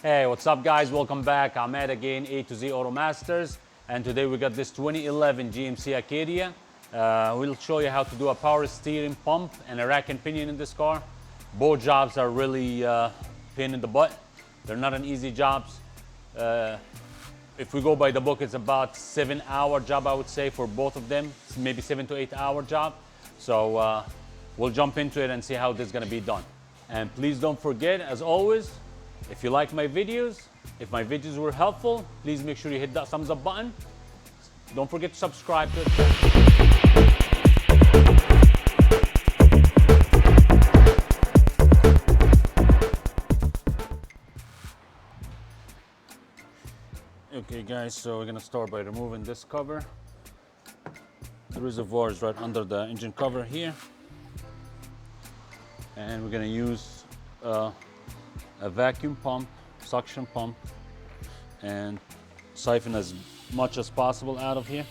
Hey, what's up guys? Welcome back. I'm Ed again, A to Z Auto Masters. And today we got this 2011 GMC Acadia. We'll show you how to do a power steering pump and a rack and pinion in this car. Both jobs are really pain in the butt. They're not an easy jobs. If we go by the book, it's about 7-hour job, I would say, for both of them. It's maybe 7 to 8 hour job. So we'll jump into it and see how this is gonna be done. And please don't forget, as always, if you like my videos, if my videos were helpful, please make sure you hit that thumbs up button. Don't forget to subscribe to it. Okay guys, so we're gonna start by removing this cover. The reservoir is right under the engine cover here. And we're gonna use a vacuum pump, suction pump, and siphon as much as possible out of here.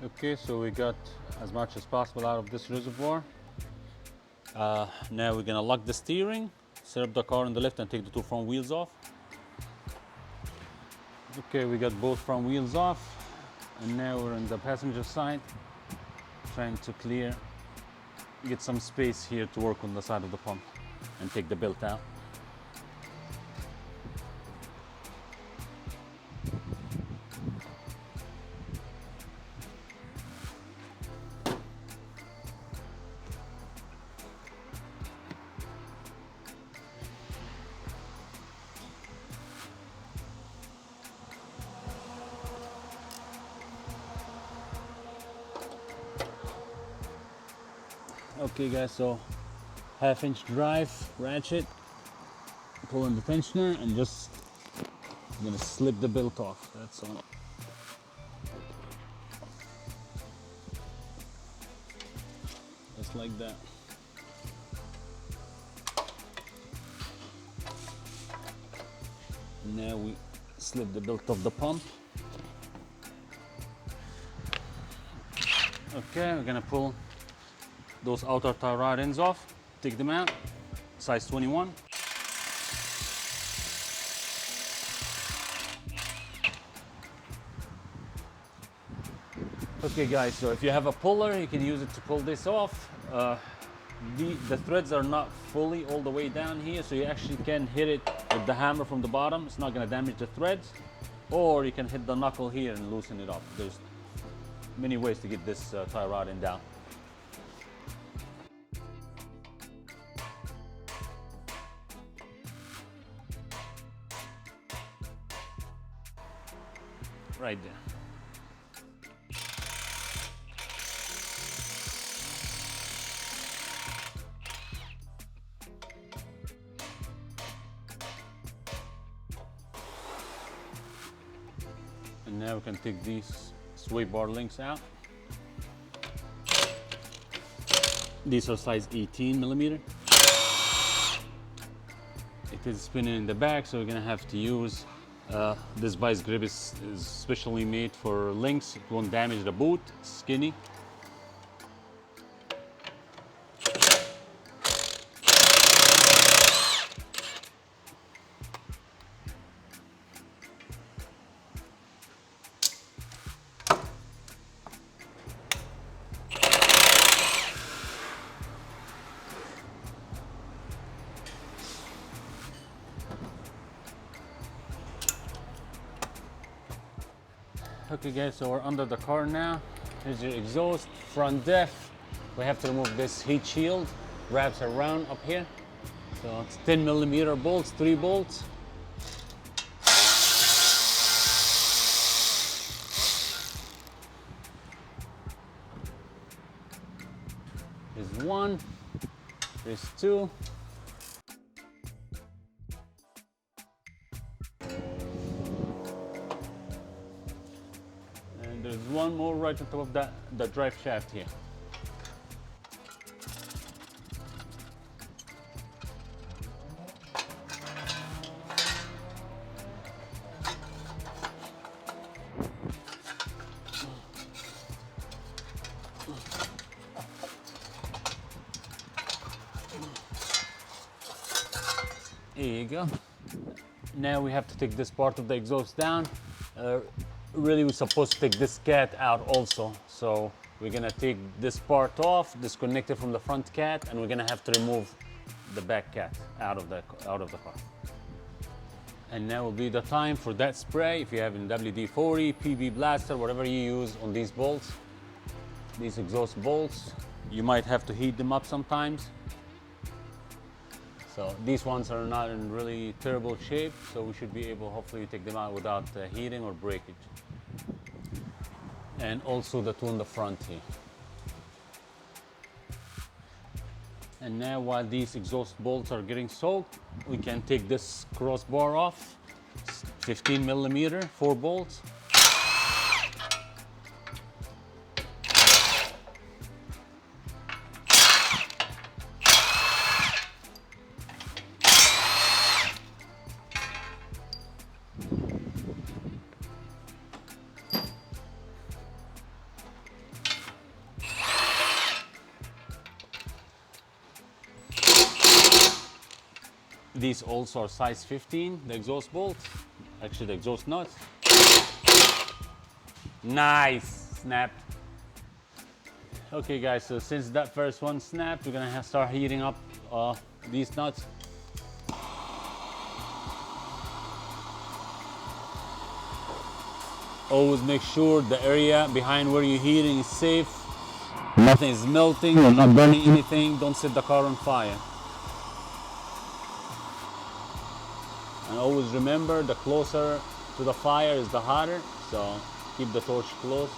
Okay, so we got as much as possible out of this reservoir. Now we're gonna lock the steering, set up the car on the left and take the two front wheels off. Okay, we got both front wheels off, and now we're on the passenger side, trying to get some space here to work on the side of the pump and take the belt out. Okay guys, so 1/2-inch drive ratchet, pull in the tensioner and just gonna slip the belt off, that's all. Just like that. Now we slip the belt of the pump. Okay, we're gonna pull those outer tie rod ends off, take them out, size 21. Okay guys, so if you have a puller, you can use it to pull this off. The threads are not fully all the way down here, so you actually can hit it with the hammer from the bottom. It's not gonna damage the threads. Or you can hit the knuckle here and loosen it up. There's many ways to get this tie rod end down. Right there. And now we can take these sway bar links out. These are size 18 millimeter. It is spinning in the back, so we're gonna have to use this vice grip is specially made for links. It won't damage the boot. It's skinny. Okay guys, so we're under the car now. Here's your exhaust, front diff. We have to remove this heat shield, wraps around up here. So it's 10 millimeter bolts, 3 bolts. Here's 1, here's 2. There's one more right on top of the drive shaft here. Here you go. Now we have to take this part of the exhaust down. Really, we're supposed to take this cat out also. So we're gonna take this part off, disconnect it from the front cat, and we're gonna have to remove the back cat out of the car. And now will be the time for that spray. If you have an WD-40, PB Blaster, whatever you use on these bolts, these exhaust bolts, you might have to heat them up sometimes. So these ones are not in really terrible shape, so we should be able, hopefully, to take them out without heating or breakage. And also the two in the front here. And now while these exhaust bolts are getting soaked, we can take this crossbar off. It's 15 millimeter, 4 bolts. These also are size 15, the exhaust bolts, actually the exhaust nuts. Nice, snapped. Okay guys, so since that first one snapped, we're gonna start heating up these nuts. Always make sure the area behind where you're heating is safe. Nothing is melting or not burning anything. Don't set the car on fire. And always remember, the closer to the fire is the hotter, so keep the torch close.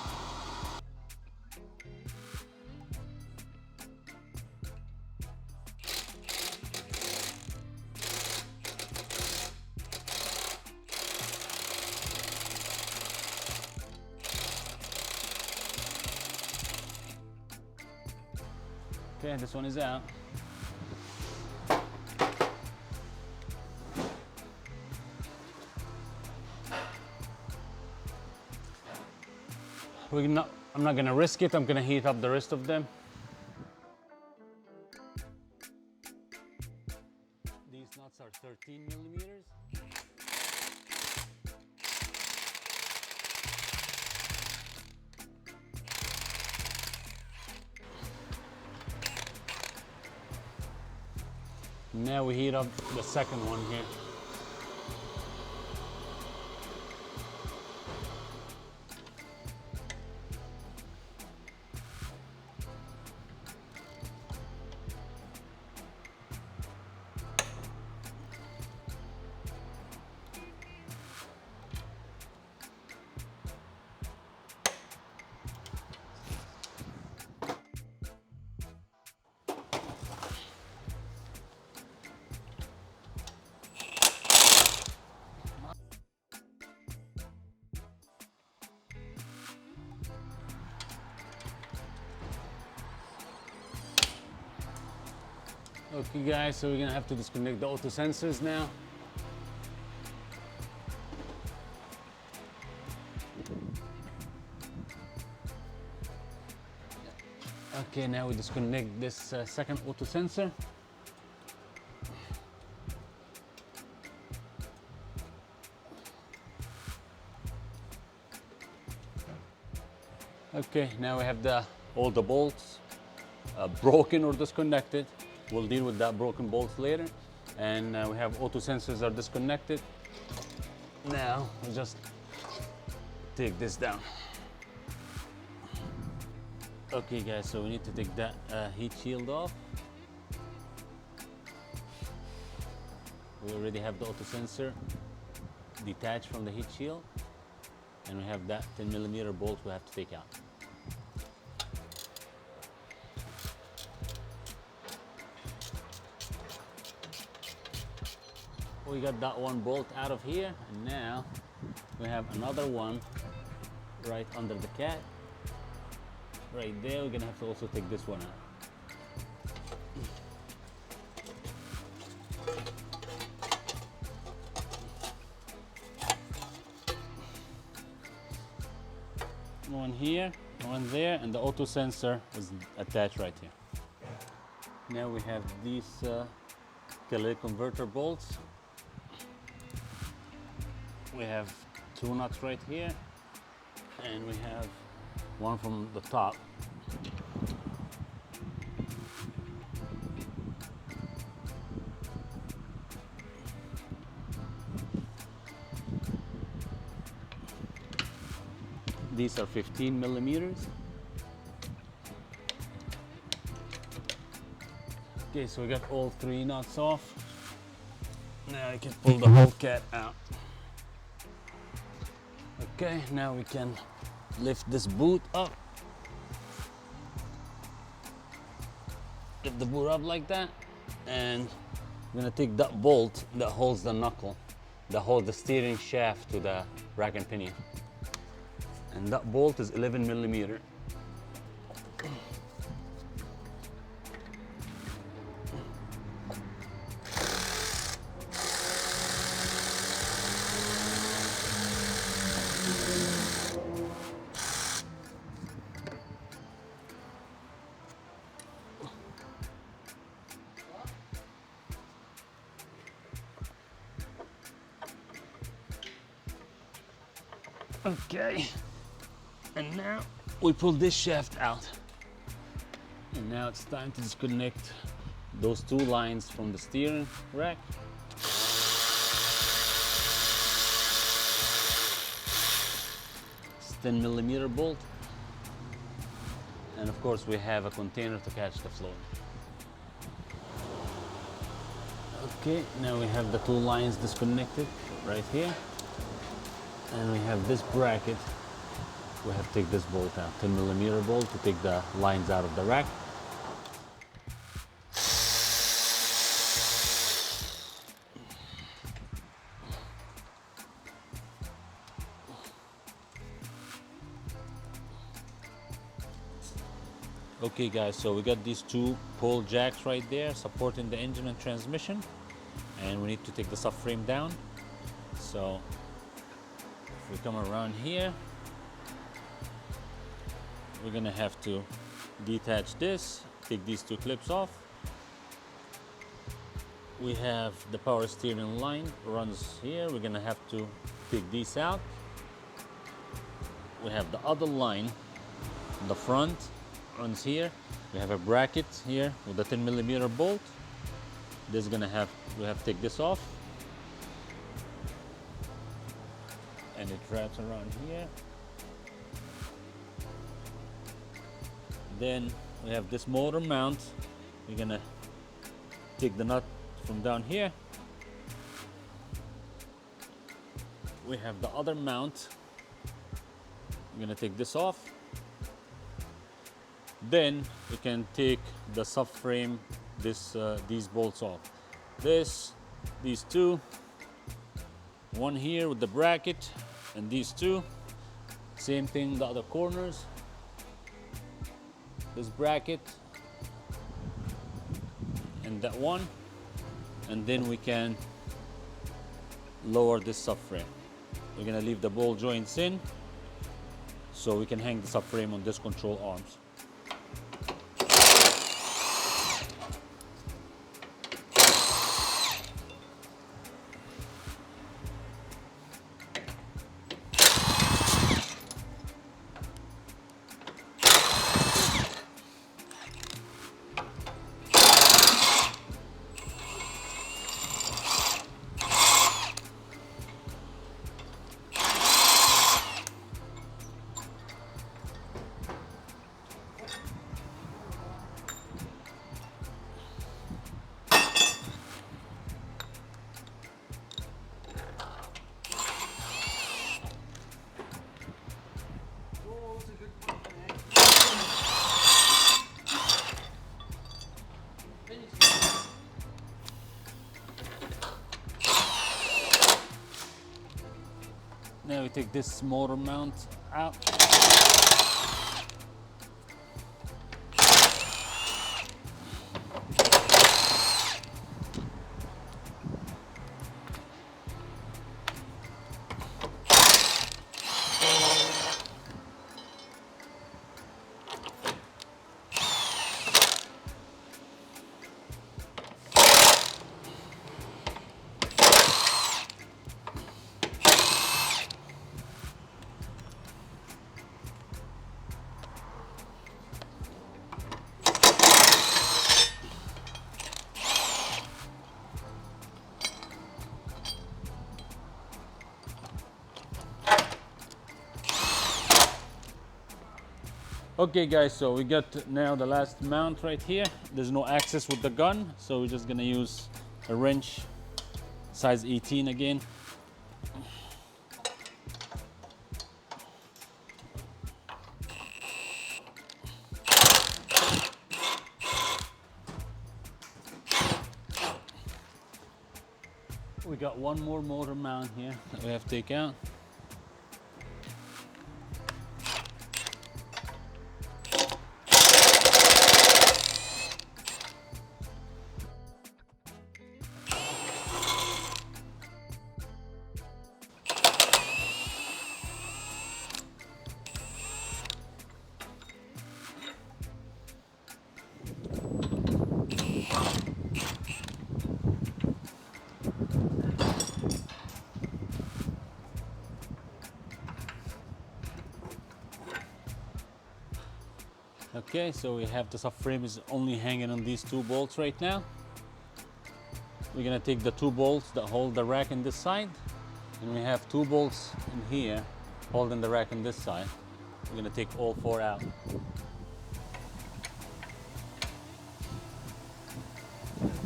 Okay, this one is out. I'm not gonna risk it. I'm gonna heat up the rest of them. These nuts are 13 millimeters. Now we heat up the second one here. Okay guys, so we're gonna have to disconnect the auto sensors now. Okay, now we disconnect this second auto sensor. Okay, now we have all the bolts broken or disconnected. We'll deal with that broken bolts later. And we have auto sensors are disconnected. Now we'll just take this down. Okay guys, so we need to take that heat shield off. We already have the auto sensor detached from the heat shield. And we have that 10 millimeter bolt we have to take out. We got that one bolt out of here, and now we have another one right under the cat. Right there, we're gonna have to also take this one out. One here, one there, and the auto sensor is attached right here. Now we have these catalytic converter bolts. We have 2 nuts right here, and we have one from the top. These are 15 millimeters. Okay, so we got all 3 nuts off. Now I can pull the whole cat out. Okay, now we can lift this boot up. Lift the boot up like that, and I'm gonna take that bolt that holds the knuckle, that holds the steering shaft to the rack and pinion. And that bolt is 11 millimeter. Okay, and now we pull this shaft out. And now it's time to disconnect those 2 lines from the steering rack. It's 10 millimeter bolt. And of course we have a container to catch the flow. Okay, now we have the 2 lines disconnected right here. And we have this bracket. We have to take this bolt out, 10 millimeter bolt, to take the lines out of the rack. Okay guys, so we got these 2 pole jacks right there supporting the engine and transmission, and we need to take the subframe down. So if we come around here, we're gonna have to detach this, take these 2 clips off. We have the power steering line runs here. We're gonna have to take these out. We have the other line, the front runs here. We have a bracket here with a 10 millimeter bolt. This is gonna have, we have to take this off. And it wraps around here. Then we have this motor mount. We're gonna take the nut from down here. We have the other mount. We're gonna take this off. Then we can take the subframe, these bolts off. These 2, one here with the bracket, and these 2, same thing the other corners. This bracket and that one, and then we can lower this subframe. We're gonna leave the ball joints in so we can hang the subframe on this control arms. Now we take this motor mount out. Okay guys, so we got now the last mount right here. There's no access with the gun, so we're just gonna use a wrench, size 18 again. We got one more motor mount here that we have to take out. Okay, so we have the subframe is only hanging on these two bolts right now. We're gonna take the two bolts that hold the rack on this side, and we have two bolts in here holding the rack on this side. We're gonna take all four out.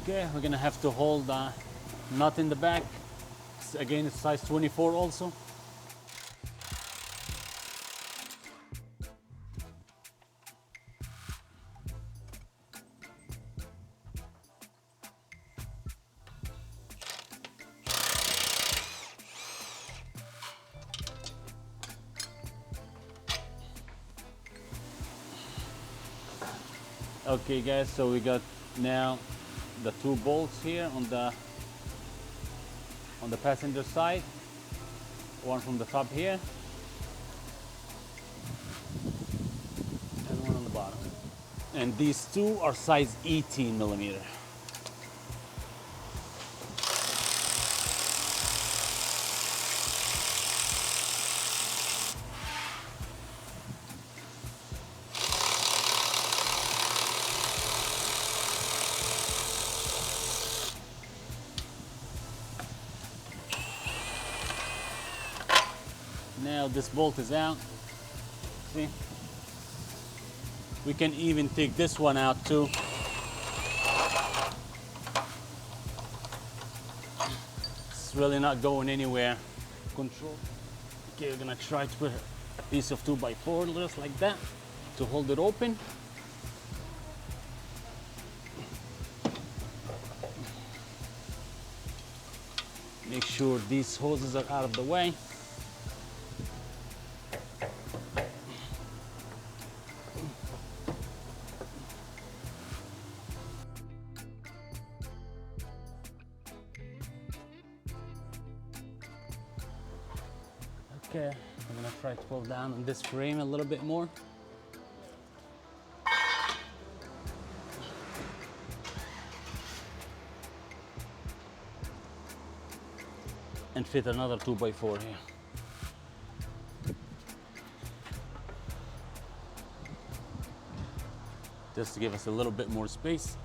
Okay, we're gonna have to hold the nut in the back. Again, it's size 24 also. Okay guys, so we got now the two bolts here on the passenger side, one from the top here and one on the bottom, and these two are size 18 millimeter. Now this bolt is out. See? We can even take this one out too. It's really not going anywhere. Control. Okay, we're gonna try to put a piece of 2x4 just like that to hold it open. Make sure these hoses are out of the way. Okay, I'm gonna try to pull down on this frame a little bit more. And fit another 2x4 here. Just to give us a little bit more space.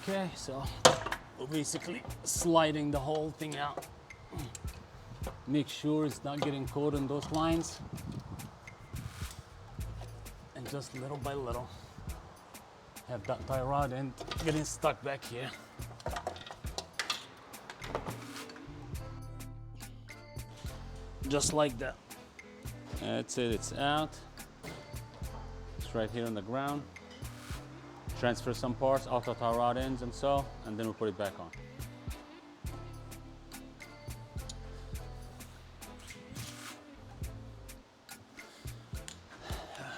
Okay, so we're basically sliding the whole thing out. Make sure it's not getting caught in those lines. And just little by little, have that tie rod end getting stuck back here. Just like that. That's it, it's out. It's right here on the ground. Transfer some parts out of our rod ends and so, and then we'll put it back on.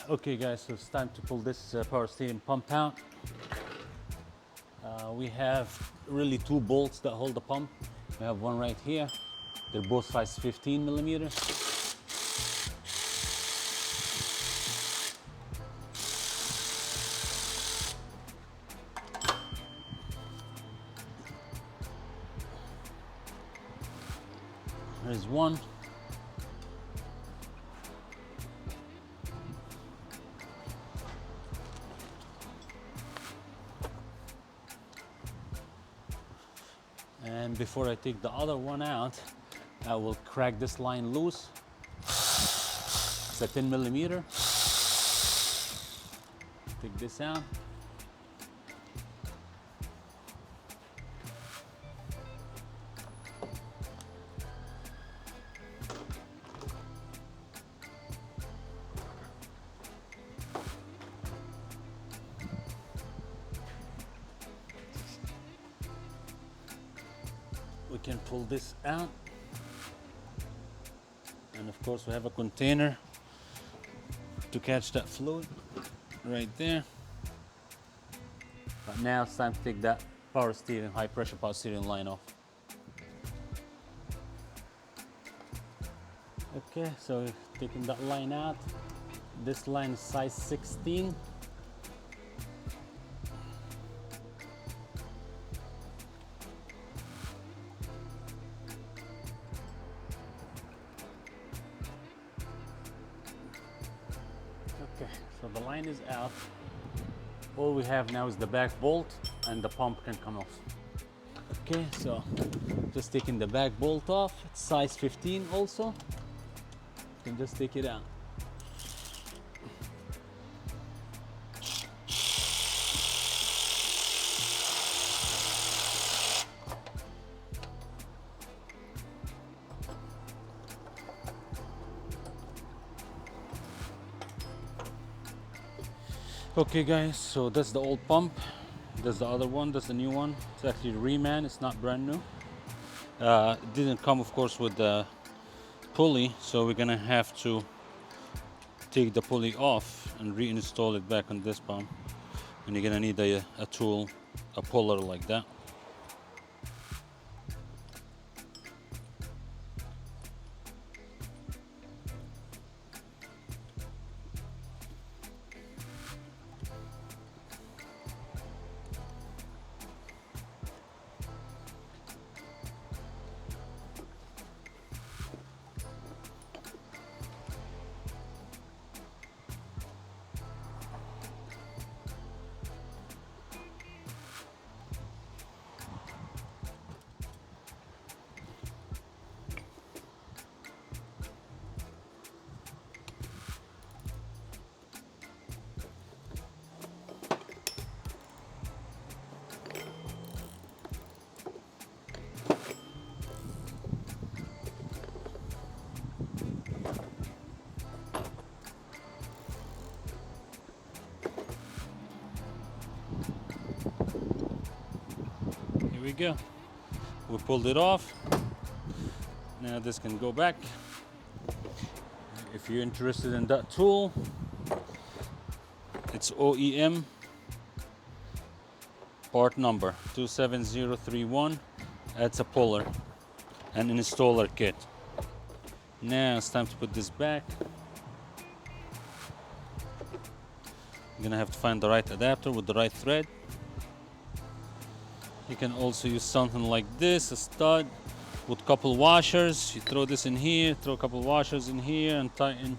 Okay guys, so it's time to pull this power steering pump out. We have really two bolts that hold the pump. We have one right here. They're both size 15 millimeters. There's one. And before I take the other one out, I will crack this line loose. It's a 10 millimeter. Take this out. We can pull this out, and of course we have a container to catch that fluid right there. But now it's time to take that power steering, high pressure power steering line off. Okay, so taking that line out. This line is size 16. Okay, so the line is out. All we have now is the back bolt and the pump can come off. Okay, so just taking the back bolt off. It's size 15 also. You can just take it out. Okay guys, so that's the old pump. That's the other one, that's the new one. It's actually reman, it's not brand new. It didn't come of course with the pulley, so we're gonna have to take the pulley off and reinstall it back on this pump. And you're gonna need a tool, a puller like that. Here we go. We pulled it off. Now this can go back. If you're interested in that tool, it's OEM part number 27031. That's a puller and an installer kit. Now it's time to put this back. You're gonna have to find the right adapter with the right thread. You can also use something like this, a stud with a couple washers. You throw this in here, throw a couple washers in here and tighten.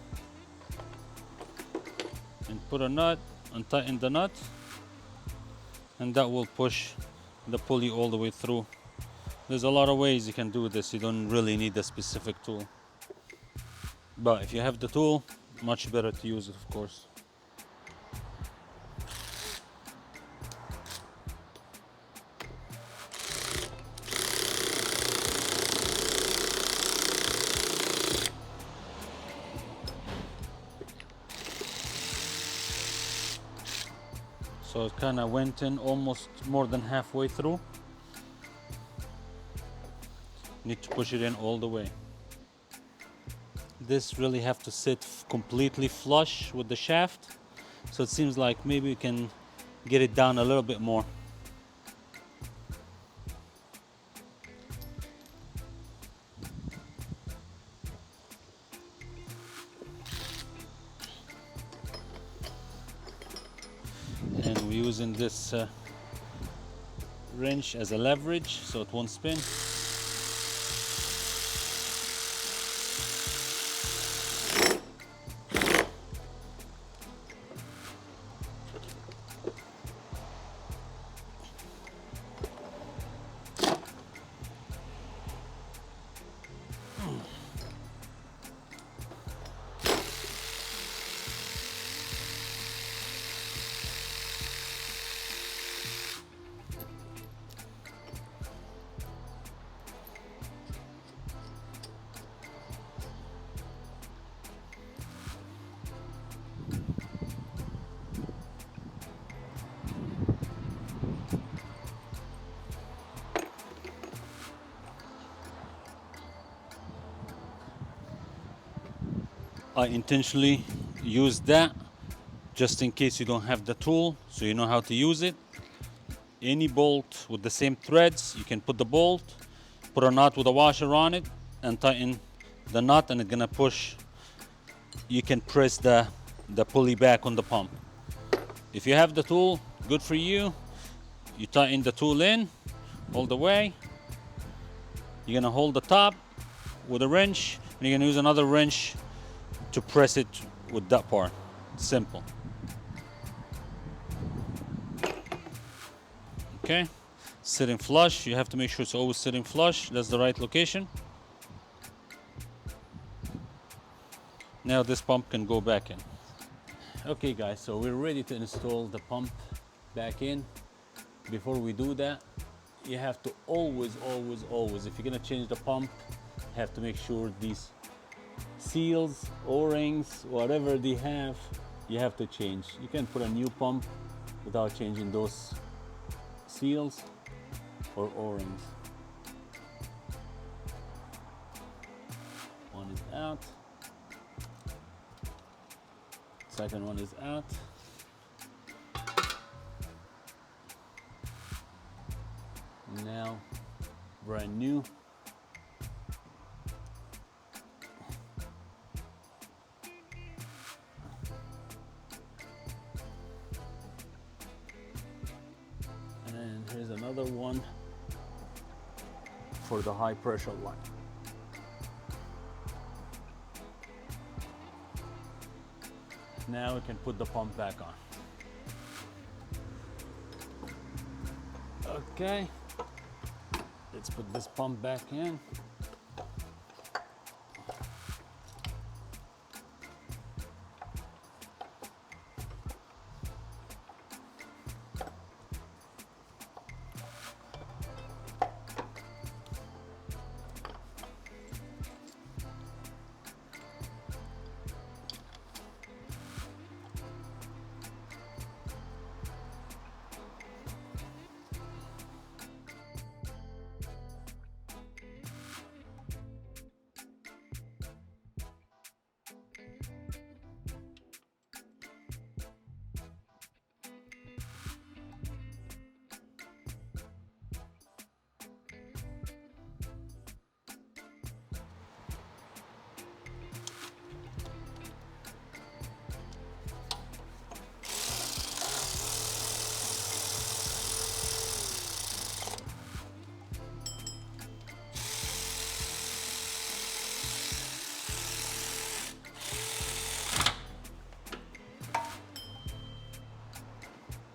And put a nut and tighten the nut. And that will push the pulley all the way through. There's a lot of ways you can do this. You don't really need a specific tool. But if you have the tool, much better to use it, of course. So it kind of went in almost more than halfway through. Need to push it in all the way. This really have to sit completely flush with the shaft. So it seems like maybe we can get it down a little bit more. And we're using this wrench as a leverage so it won't spin. I intentionally use that just in case you don't have the tool, so you know how to use it. Any bolt with the same threads, you can put the bolt, put a knot with a washer on it, and tighten the knot, and it's gonna push. You can press the pulley back on the pump. If you have the tool, good for you. You tighten the tool in all the way. You're gonna hold the top with a wrench, and you're gonna use another wrench to press it with that part. Simple. Okay, sitting flush. You have to make sure it's always sitting flush. That's the right location. Now this pump can go back in. Okay guys, so we're ready to install the pump back in. Before we do that, you have to always, if you're gonna change the pump, you have to make sure these seals, O-rings, whatever they have, you have to change. You can put a new pump without changing those seals or O-rings. One is out. Second one is out. Now, brand new. And here's another one for the high pressure line. Now we can put the pump back on. Okay, let's put this pump back in.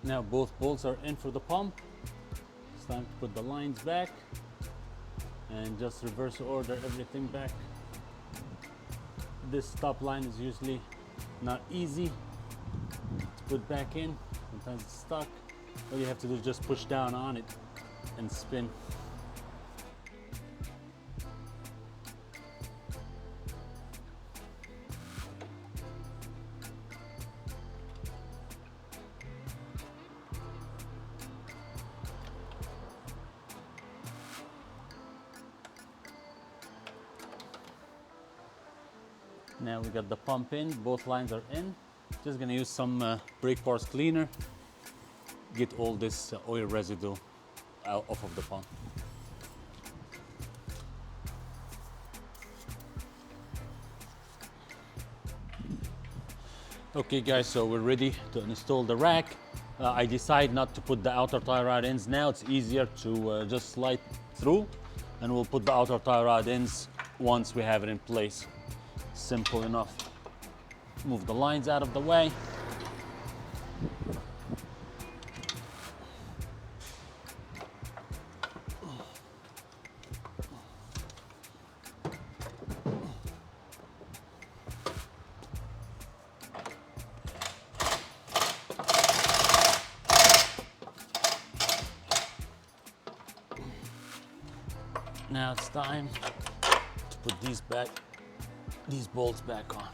Now both bolts are in for the pump. It's time to put the lines back and just reverse order everything back. This top line is usually not easy to put back in. Sometimes it's stuck. All you have to do is just push down on it and spin. Now we got the pump in, both lines are in. Just gonna use some brake parts cleaner, get all this oil residue out off of the pump. Okay guys, so we're ready to install the rack. I decided not to put the outer tie rod ends now. It's easier to just slide through, and we'll put the outer tie rod ends once we have it in place. Simple enough. Move the lines out of the way. Now it's time to put these bolts back on.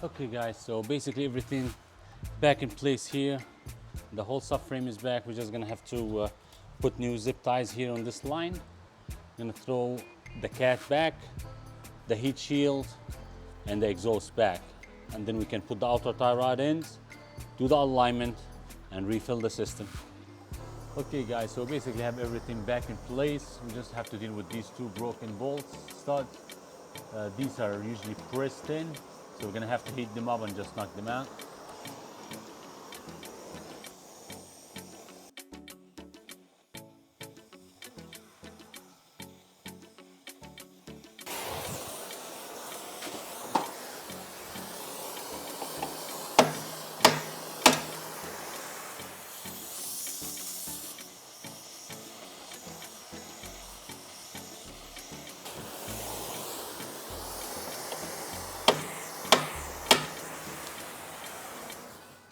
Okay guys, so basically everything back in place here. The whole subframe is back. We're just gonna have to put new zip ties here on this line. Gonna throw the cat back, the heat shield, and the exhaust back. And then we can put the outer tie rod ends, do the alignment, and refill the system. Okay guys, so basically have everything back in place. We just have to deal with these two broken bolts, studs. These are usually pressed in, so we're gonna have to heat them up and just knock them out.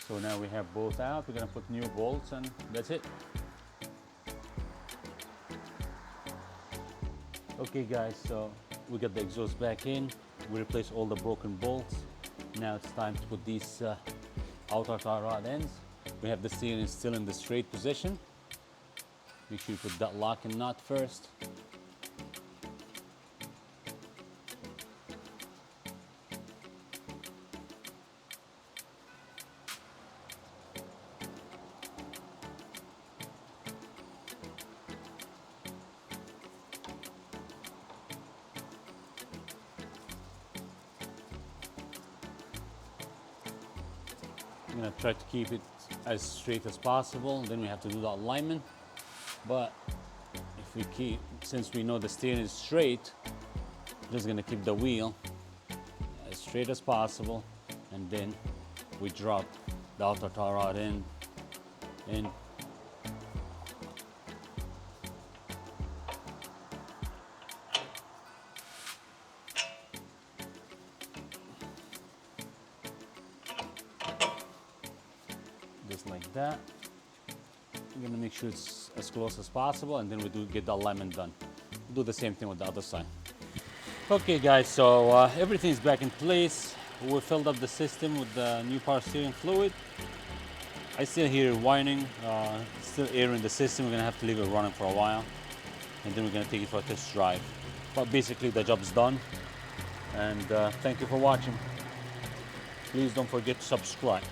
So now we have both out. We're gonna put new bolts and that's it. Okay guys, so we got the exhaust back in. We replaced all the broken bolts. Now it's time to put these outer tie rod ends. We have the steering still in the straight position. Make sure you put that lock and nut first. I'm gonna try to keep it as straight as possible. Then we have to do the alignment. But if we keep, since we know the steering is straight, we're just gonna keep the wheel as straight as possible. And then we drop the outer tie rod in. Just like that. We're gonna make sure it's as close as possible, and then we do get the alignment done. We'll do the same thing with the other side. Okay guys, so everything is back in place. We filled up the system with the new power steering fluid. I still hear whining, still air in the system. We're gonna have to leave it running for a while, and then we're gonna take it for a test drive. But basically the job's done, and thank you for watching. Please don't forget to subscribe.